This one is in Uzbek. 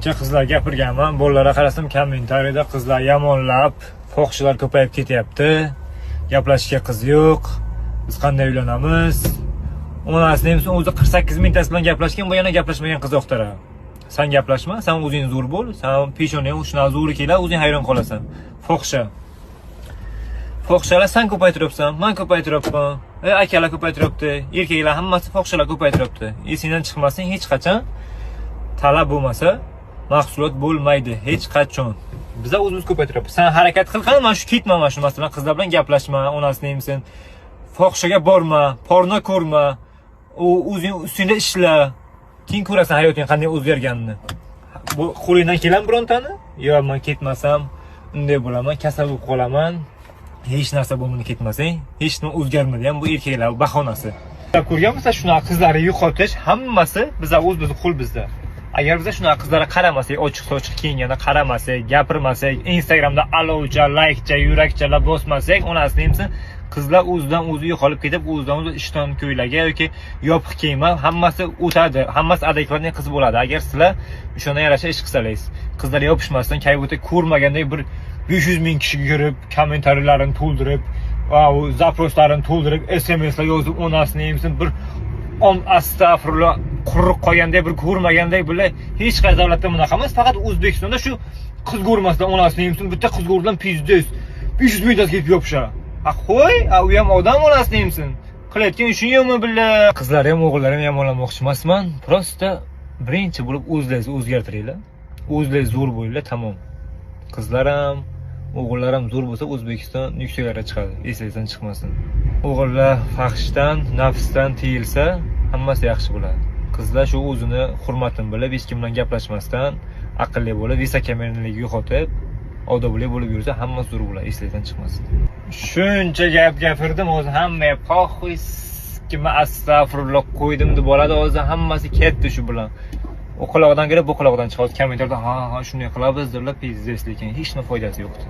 kecha qizlar gapirganman, bolalarga qarasam kommentariyada qizlar yomonlab, fohishalar ko'payib ketyapti. Gaplashishga qiz yo'q. Biz qanday uylanamiz? Onasi neymiş o'zi 48 mingtasi bilan gaplashgan, bu yana gaplashmagan qiz yo'qtara. Sen gaplashma, sen o'zing zo'r bo'l, sen peshonang shuna zo'ri kelar, o'zing hayron qolasan. Fohisha. Fohishalar sen ko'paytiribsan, men ko'paytiribman. Akalar ko'paytiribdi, erkaklar hammasi fohishalar ko'paytiribdi. Esingdan chiqmasin hech qachon. Talab bo'lmasa, mahsulot bo'lmaydi hech qachon. Biz o'zimiz ko'paytiribmiz. Sen harakat qil, men shu ketman, mana shu masalan qizlar bilan gaplashma, onasi neymisan? Fohishaga borma, porno ko'rma. O'zing ustingda ishla. Keyin ko'rasan hayoting qanday o'zgarganini. Bu qo'lingdan kelgan birontani? Yo, men ketmasam, unday bo'laman, kasal bo'lib qolaman. Hech narsa bo'lmay ketmasang, hech nima o'zgarmaydi ham, bu erkaklar bahonasi. Ko'rganmisiz, shunaqa qizlarni yo'qotish hammasi bizning o'z qo'l bizda. Agar biz shunaqa qizlarga qaramasak, ochiq-sochiq kiyinganda qaramasak, gapirmasak, Instagramda alovcha, laykcha, yurakchalar bosmasak, onasi neymisan? Qizlar o'zidan o'zi yo'qolib ketib, o'zidan o'zi ishton ko'ylaga yoki yopiq kiyim hammasi o'tadi. Hammasi adekvatniy qiz bo'ladi. Agar sizlar shunga yarasha ish qilsangiz, qizlar yopishmasdan, kayvota ko'rmagandek bir 500 ming kishiga kirib, kommentariyalarini to'ldirib, zaproslarini to'ldirib, SMSlar yozib, onasi neymisan? Bir astag'firullah, quruq qolgandek, bir ko'rmagandek bular hech qaysi davlatda bunaqa emas, faqat O'zbekistonda shu qiz ko'rmasdan onasi neymisan? Bitta qiz ko'rdan pizdes 500 mingdan kelib yopishar. Qo'y, u ham odam onasi neymisan? Qilayotgan ishing yo'qmi billa? Qizlar ham, o'g'illar ham yomonlamoqchi emasman. Prosta birinchi bo'lib o'zlaringizni o'zgartiringlar. O'zlaringiz zo'r bo'linglar, tamom. Qizlar ham, o'g'illar ham zo'r bo'lsa, O'zbekiston yuksaklarga chiqadi. Esingizdan chiqmasin. O'g'illar fahshdan, nafsdan tiyilsa, hammasi yaxshi bo'ladi. Qizlar shu o'zini hurmatini bilib, hech kim bilan gaplashmasdan, aqlli bo'lib, visakamernlikni yo'qotib, odobli bo'lib yursa, hammasi zo'r bo'ladi. Esingizdan chiqmasin. Shuncha gap gapirdim, hozir hamma poxuy kim astag'firullah qo'ydim deb bo'ladi, hozir hammasi ketdi shu bilan. O quloqdan kirib, bu quloqdan chiqadi. Kommentarda ha shunday qilamiz deb pizdes, lekin hech nima foydasi yo'qdi.